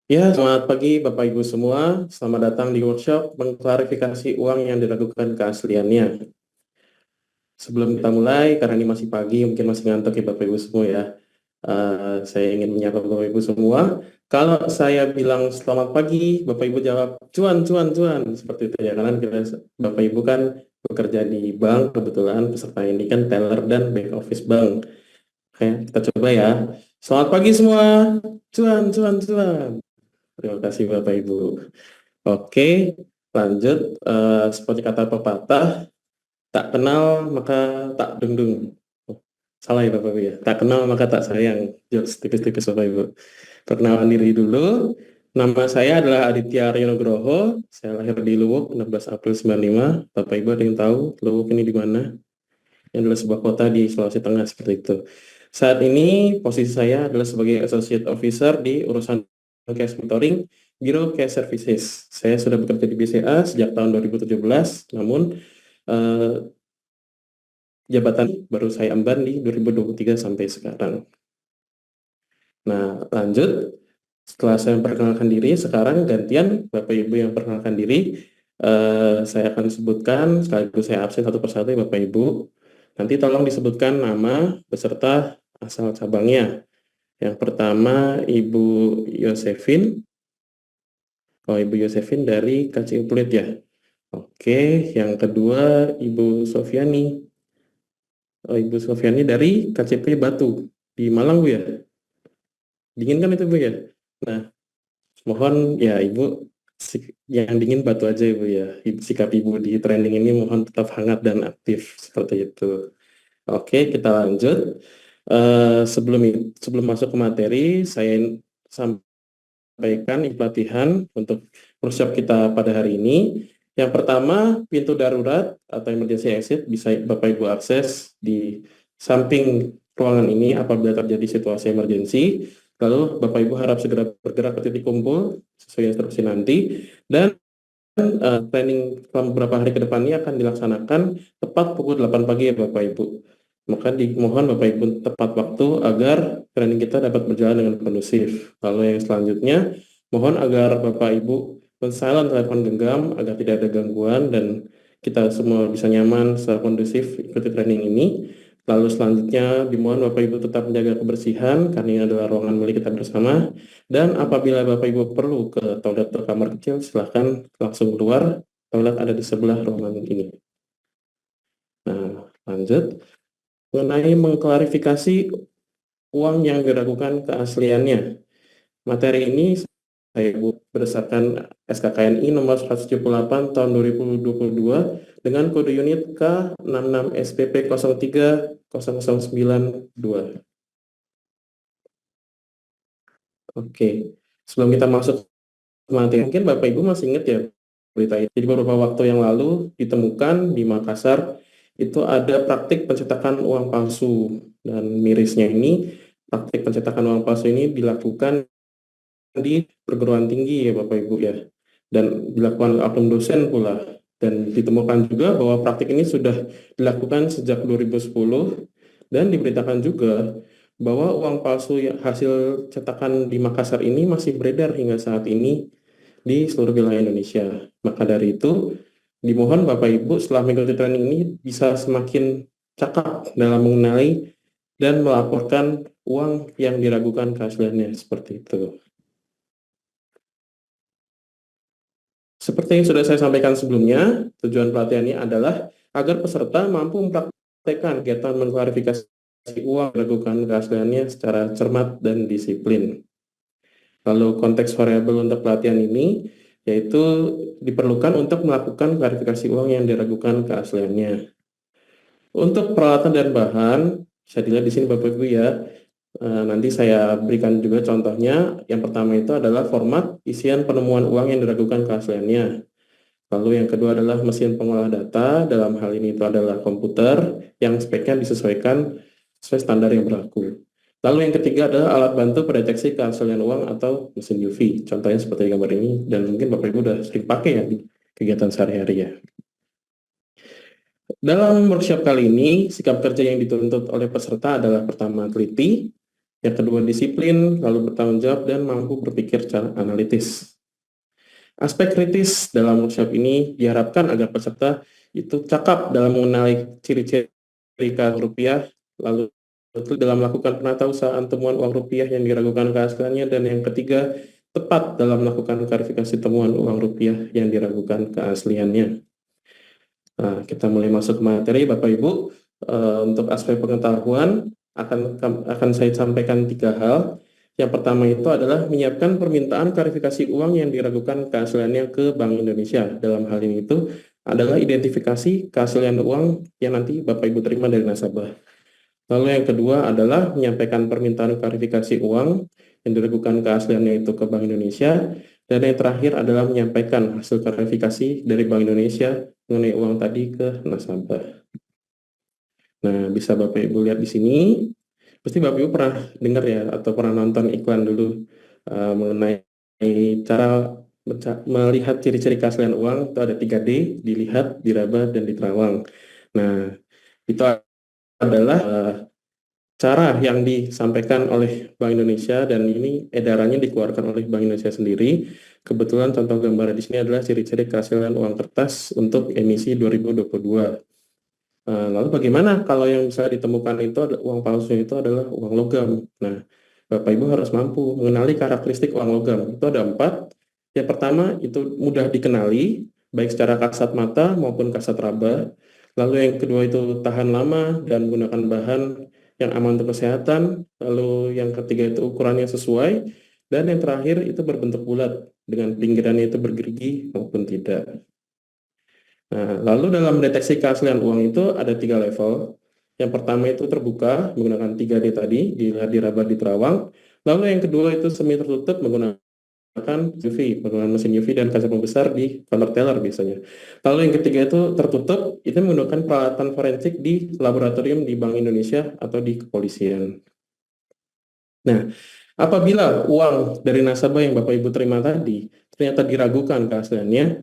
Ya, selamat pagi Bapak Ibu semua. Selamat datang di workshop mengklarifikasi uang yang diragukan keasliannya. Sebelum kita mulai, karena ini masih pagi, mungkin masih ngantuk ya Bapak Ibu semua ya. Saya ingin menyapa Bapak Ibu semua. Kalau saya bilang selamat pagi, Bapak Ibu jawab cuan, cuan, cuan. Seperti itu ya, karena Bapak Ibu kan bekerja di bank, kebetulan peserta ini kan teller dan back office bank. Oke, kita coba ya. Selamat pagi semua. Cuan, cuan, cuan. Terima kasih Bapak Ibu. Oke, lanjut. Seperti kata pepatah, tak kenal maka tak dung-dung. Oh, salah ya Bapak Ibu ya. Tak kenal maka tak sayang. Jokes tipis-tipis Bapak Ibu. Perkenalan diri dulu. Nama saya adalah Aditya Aryo Nugroho. Saya lahir di Luwuk 16 April 95. Bapak Ibu ada yang tahu Luwuk ini di mana? Ini adalah sebuah kota di Sulawesi Tengah seperti itu. Saat ini posisi saya adalah sebagai Associate Officer di urusan Cash Monitoring Biro Cash Services. Saya sudah bekerja di BCA sejak tahun 2017, namun eh, jabatan baru saya emban di 2023 sampai sekarang. Nah, lanjut. Setelah saya memperkenalkan diri, sekarang gantian Bapak Ibu yang perkenalkan diri. Saya akan sebutkan, sekaligus saya absen satu persatu ya Bapak Ibu. Nanti tolong disebutkan nama beserta asal cabangnya. Yang pertama Ibu Yosefin. Oh, Ibu Yosefin dari KCU Pluit ya. Oke, yang kedua Ibu Sofiani. Oh, Ibu Sofiani dari KCP Batu di Malang Bu ya. Dingin kan itu Bu ya. Nah, mohon ya Ibu yang dingin batu aja Ibu ya. Sikap Ibu di training ini mohon tetap hangat dan aktif seperti itu. Oke, kita lanjut. Sebelum masuk ke materi, saya sampaikan pelatihan untuk workshop kita pada hari ini. Yang pertama, pintu darurat atau emergency exit bisa Bapak Ibu akses di samping ruangan ini apabila terjadi situasi emergensi. Lalu Bapak Ibu harap segera bergerak ke titik kumpul sesuai instruksi nanti. Dan training selama beberapa hari ke depan ini akan dilaksanakan tepat pukul 8 pagi ya Bapak Ibu. Maka dimohon Bapak Ibu tepat waktu agar training kita dapat berjalan dengan kondusif. Lalu yang selanjutnya, mohon agar Bapak Ibu silent telepon genggam agar tidak ada gangguan dan kita semua bisa nyaman secara kondusif ikuti training ini. Lalu selanjutnya dimohon Bapak Ibu tetap menjaga kebersihan karena ini adalah ruangan milik kita bersama. Dan apabila Bapak Ibu perlu ke toilet atau kamar kecil, silahkan langsung keluar. Toilet ada di sebelah ruangan ini. Nah, lanjut. Mengenai mengklarifikasi uang yang diragukan keasliannya. Materi ini saya buat berdasarkan SKKNI nomor 178 tahun 2022 dengan kode unit K66SPP030092. Oke, sebelum kita masuk ke materi, mungkin Bapak Ibu masih ingat ya berita ini. Jadi beberapa waktu yang lalu ditemukan di Makassar itu ada praktik pencetakan uang palsu, dan mirisnya ini praktik pencetakan uang palsu ini dilakukan di perguruan tinggi ya Bapak Ibu ya, dan dilakukan oleh oknum dosen pula, dan ditemukan juga bahwa praktik ini sudah dilakukan sejak 2010, dan diberitakan juga bahwa uang palsu hasil cetakan di Makassar ini masih beredar hingga saat ini di seluruh wilayah Indonesia. Maka dari itu dimohon Bapak Ibu setelah mengikuti training ini bisa semakin cakap dalam mengenali dan melaporkan uang yang diragukan keasliannya seperti itu. Seperti yang sudah saya sampaikan sebelumnya, tujuan pelatihan ini adalah agar peserta mampu mempraktekkan kegiatan mengklarifikasi uang meragukan keasliannya secara cermat dan disiplin. Lalu konteks variabel untuk pelatihan ini yaitu diperlukan untuk melakukan klarifikasi uang yang diragukan keasliannya. Untuk peralatan dan bahan, bisa dilihat di sini Bapak Ibu ya. Nanti saya berikan juga contohnya. Yang pertama itu adalah format isian penemuan uang yang diragukan keasliannya. Lalu yang kedua adalah mesin pengolah data, dalam hal ini itu adalah komputer yang speknya disesuaikan sesuai standar yang berlaku. Lalu yang ketiga adalah alat bantu pendeteksi keaslian uang atau mesin UV. Contohnya seperti gambar ini, dan mungkin Bapak Ibu sudah sering pakai ya di kegiatan sehari-hari ya. Dalam workshop kali ini, sikap kerja yang dituntut oleh peserta adalah pertama teliti, Yang kedua, disiplin, lalu bertanggung jawab, dan mampu berpikir secara analitis. Aspek kritis dalam workshop ini diharapkan agar peserta itu cakap dalam mengenali ciri-ciri rupiah, lalu dalam melakukan penatausahaan temuan uang rupiah yang diragukan keasliannya, dan yang ketiga, tepat dalam melakukan klarifikasi temuan uang rupiah yang diragukan keasliannya. Nah, kita mulai masuk ke materi, Bapak Ibu. Untuk aspek pengetahuan akan saya sampaikan 3 hal. Yang pertama itu adalah menyiapkan permintaan klarifikasi uang yang diragukan keasliannya ke Bank Indonesia. Dalam hal ini itu adalah identifikasi keaslian uang yang nanti Bapak Ibu terima dari nasabah. Lalu yang kedua adalah menyampaikan permintaan klarifikasi uang yang diragukan keasliannya itu ke Bank Indonesia. Dan yang terakhir adalah menyampaikan hasil klarifikasi dari Bank Indonesia mengenai uang tadi ke nasabah. Nah, bisa Bapak Ibu lihat di sini. Pasti Bapak Ibu pernah dengar ya atau pernah nonton iklan dulu mengenai cara melihat ciri-ciri keaslian uang. Itu ada 3D, dilihat, diraba, dan diterawang. Nah, itu adalah cara yang disampaikan oleh Bank Indonesia, dan ini edarannya dikeluarkan oleh Bank Indonesia sendiri. Kebetulan contoh gambar di sini adalah ciri-ciri keaslian uang kertas untuk emisi 2022. Lalu bagaimana kalau yang bisa ditemukan itu uang palsu itu adalah uang logam? Nah, Bapak Ibu harus mampu mengenali karakteristik uang logam. Itu ada 4. Yang pertama itu mudah dikenali, baik secara kasat mata maupun kasat raba. Lalu yang kedua itu tahan lama dan menggunakan bahan yang aman untuk kesehatan. Lalu yang ketiga itu ukurannya sesuai. Dan yang terakhir itu berbentuk bulat dengan pinggirannya itu bergerigi maupun tidak. Nah, lalu dalam deteksi keaslian uang itu ada 3 level. Yang pertama itu terbuka menggunakan 3D tadi, dilihat, diraba, diterawang. Lalu yang kedua itu semi tertutup menggunakan UV, menggunakan mesin UV dan kaca pembesar di counter teller biasanya. Lalu yang ketiga itu tertutup, itu menggunakan peralatan forensik di laboratorium di Bank Indonesia atau di kepolisian. Nah, apabila uang dari nasabah yang Bapak Ibu terima tadi ternyata diragukan keasliannya,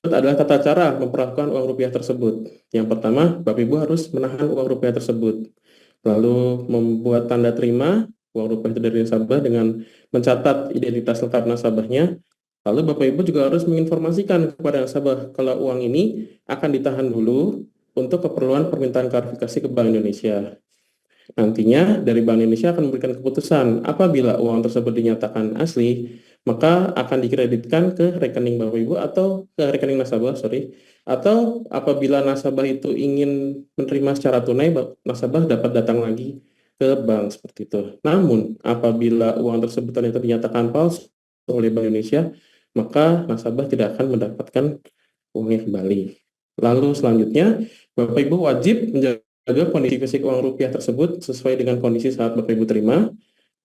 adalah tata cara memperlakukan uang rupiah tersebut. Yang pertama, Bapak Ibu harus menahan uang rupiah tersebut. Lalu membuat tanda terima uang rupiah itu dari nasabah dengan mencatat identitas lengkap nasabahnya. Lalu Bapak Ibu juga harus menginformasikan kepada nasabah kalau uang ini akan ditahan dulu untuk keperluan permintaan klarifikasi ke Bank Indonesia. Nantinya dari Bank Indonesia akan memberikan keputusan apabila uang tersebut dinyatakan asli, maka akan dikreditkan ke rekening Bapak Ibu atau ke rekening nasabah, atau apabila nasabah itu ingin menerima secara tunai, nasabah dapat datang lagi ke bank seperti itu. Namun apabila uang tersebut ternyata dinyatakan palsu oleh Bank Indonesia, maka nasabah tidak akan mendapatkan uangnya kembali. Lalu selanjutnya, Bapak Ibu wajib menjaga kondisi fisik uang rupiah tersebut sesuai dengan kondisi saat Bapak Ibu terima,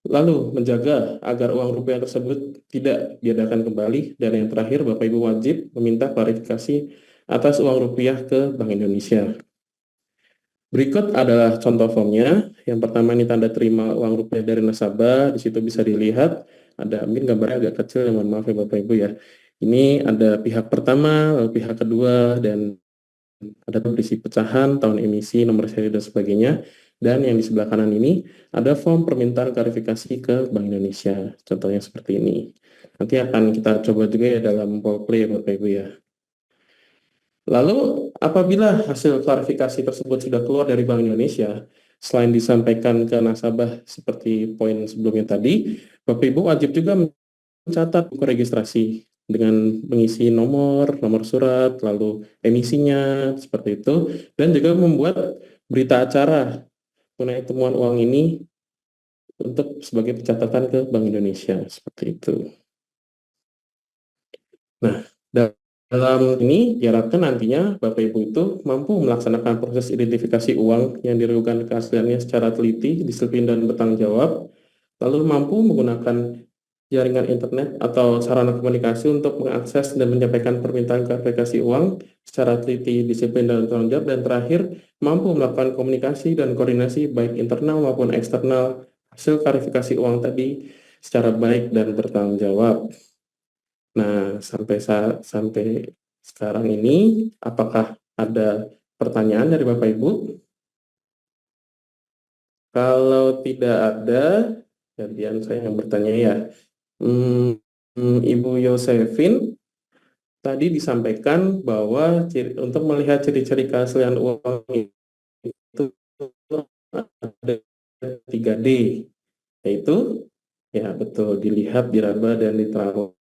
lalu menjaga agar uang rupiah tersebut tidak diedarkan kembali, dan yang terakhir Bapak Ibu wajib meminta klarifikasi atas uang rupiah ke Bank Indonesia. Berikut adalah contoh formnya. Yang pertama ini tanda terima uang rupiah dari nasabah. Di situ bisa dilihat ada, mungkin gambarnya agak kecil, mohon maaf ya Bapak Ibu ya. Ini ada pihak pertama, lalu pihak kedua, dan ada berisi pecahan, tahun emisi, nomor seri, dan sebagainya. Dan yang di sebelah kanan ini ada form permintaan klarifikasi ke Bank Indonesia. Contohnya seperti ini. Nanti akan kita coba juga ya dalam role play Bapak Ibu ya. Lalu apabila hasil klarifikasi tersebut sudah keluar dari Bank Indonesia, selain disampaikan ke nasabah seperti poin sebelumnya tadi, Bapak Ibu wajib juga mencatat buku registrasi dengan mengisi nomor surat, lalu emisinya, seperti itu, dan juga membuat berita acara mengenai temuan uang ini untuk sebagai pencatatan ke Bank Indonesia, seperti itu. Nah, dalam ini diharapkan nantinya Bapak Ibu itu mampu melaksanakan proses identifikasi uang yang diragukan keasliannya secara teliti, disiplin, dan bertanggung jawab, lalu mampu menggunakan jaringan internet atau sarana komunikasi untuk mengakses dan menyampaikan permintaan klarifikasi uang secara teliti, disiplin, dan bertanggung jawab, dan terakhir mampu melakukan komunikasi dan koordinasi baik internal maupun eksternal hasil klarifikasi uang tadi secara baik dan bertanggung jawab. Nah, sampai sekarang ini, apakah ada pertanyaan dari Bapak Ibu? Kalau tidak ada, gantian saya yang bertanya ya. Ibu Yosefin tadi disampaikan bahwa untuk melihat ciri-ciri keaslian uang itu ada 3D, yaitu ya betul dilihat, diraba, dan diterangkan.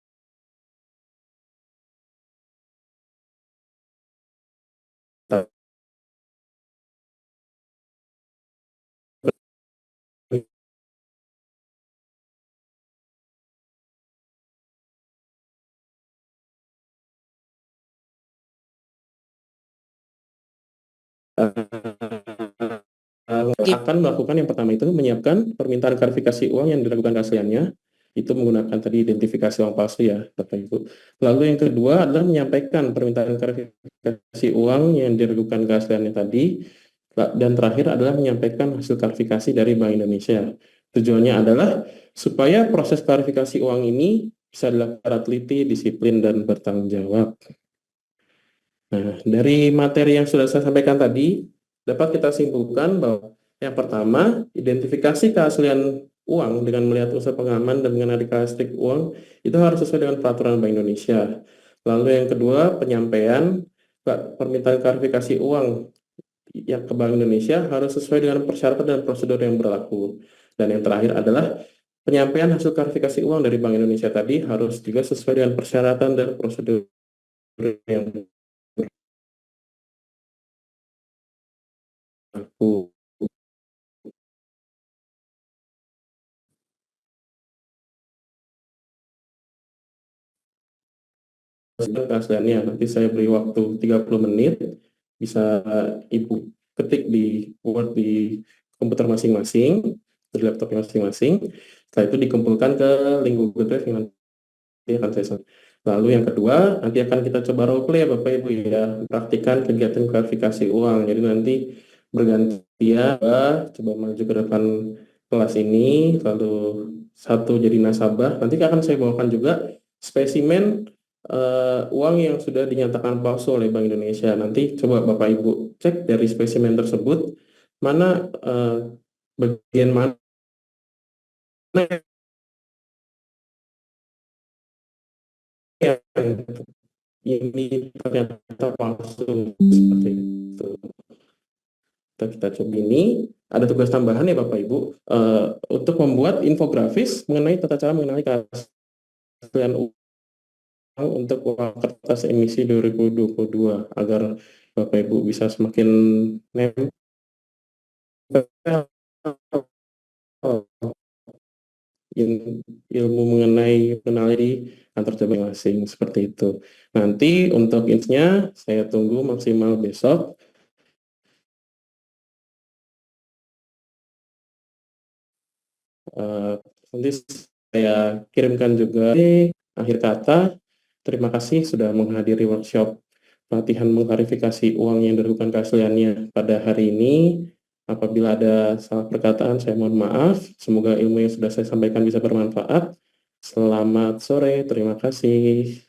Akan melakukan yang pertama itu menyiapkan permintaan klarifikasi uang yang diragukan keasliannya, itu menggunakan tadi identifikasi uang palsu ya Bapak Ibu. Lalu yang kedua adalah menyampaikan permintaan klarifikasi uang yang diragukan keasliannya tadi, dan terakhir adalah menyampaikan hasil klarifikasi dari Bank Indonesia. Tujuannya adalah supaya proses klarifikasi uang ini bisa dilakukan secara teliti, disiplin, dan bertanggung jawab. Nah, dari materi yang sudah saya sampaikan tadi, dapat kita simpulkan bahwa yang pertama, identifikasi keaslian uang dengan melihat unsur pengaman dan mengenali karakteristik uang itu harus sesuai dengan peraturan Bank Indonesia. Lalu yang kedua, penyampaian permintaan klarifikasi uang yang ke Bank Indonesia harus sesuai dengan persyaratan dan prosedur yang berlaku. Dan yang terakhir adalah penyampaian hasil klarifikasi uang dari Bank Indonesia tadi harus juga sesuai dengan persyaratan dan prosedur yang berlaku. Keasliannya nanti saya beri waktu 30 menit, bisa Ibu ketik di Word di komputer masing-masing, di laptop masing-masing. Setelah itu dikumpulkan ke link Google Drive yang nanti akan saya sampaikan. Lalu yang kedua, nanti akan kita coba role play ya Bapak Ibu ya, praktikan kegiatan klarifikasi uang. Jadi nanti bergantian, coba maju ke depan kelas ini, lalu satu jadi nasabah. Nanti akan saya bawakan juga spesimen uang yang sudah dinyatakan palsu oleh Bank Indonesia. Nanti coba Bapak Ibu cek dari spesimen tersebut, mana bagian mana yang ini ternyata palsu, seperti itu. Kita coba ini, ada tugas tambahan ya Bapak Ibu, untuk membuat infografis mengenai tata cara mengenali keaslian uang untuk uang kertas emisi 2022, agar Bapak Ibu bisa semakin nempel ilmu mengenai mengenali antar cabang asing, seperti itu. Nanti untuk intinya saya tunggu maksimal besok. Nanti saya kirimkan juga di akhir kata. Terima kasih sudah menghadiri workshop pelatihan mengklarifikasi uang yang diragukan keasliannya pada hari ini. Apabila ada salah perkataan, saya mohon maaf. Semoga ilmu yang sudah saya sampaikan bisa bermanfaat. Selamat sore, terima kasih.